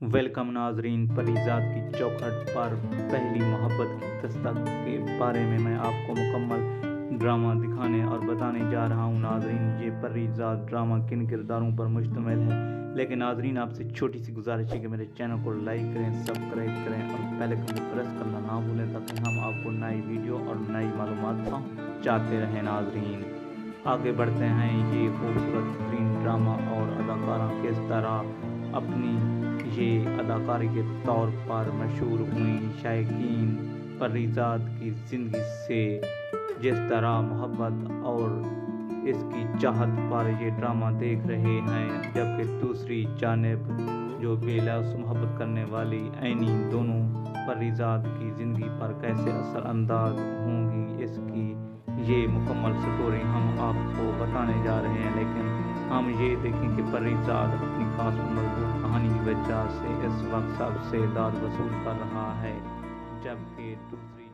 Welcome ناظرین، پریزاد کی چوکھٹ پر پہلی محبت کی دستک کے بارے میں آپ کو مکمل ڈرامہ دکھانے اور بتانے جا رہا ہوں۔ ناظرین، یہ پریزاد ڈرامہ کن کرداروں پر مشتمل ہے؟ لیکن ناظرین، آپ سے چھوٹی سی گزارش ہے کہ میرے چینل کو لائک کریں، سبسکرائب کریں اور بیل آئکن کو پریس کرنا نہ بھولیں تاکہ ہم آپ کو نئی ویڈیو اور نئی معلومات پہنچاتے رہیں۔ ناظرین، آگے بڑھتے ہیں۔ یہ خوبصورت ترین ڈرامہ اور اداکارہ کس طرح اپنی یہ اداکاری کے طور پر مشہور ہوئیں۔ شائقین پریزاد کی زندگی سے جس طرح محبت اور اس کی چاہت پر یہ ڈرامہ دیکھ رہے ہیں، جبکہ دوسری جانب جو بے لوث محبت کرنے والی اینی دونوں پریزاد کی زندگی پر کیسے اثر انداز ہوں گی، اس کی یہ مکمل سٹوری ہم آپ کو بتانے جا رہے ہیں۔ لیکن ہم یہ دیکھیں کہ پریزاد اپنی خاص و مضبوط کہانی کی وجہ سے اس وقت سب سے داد وصول کر رہا ہے، جبکہ دوسری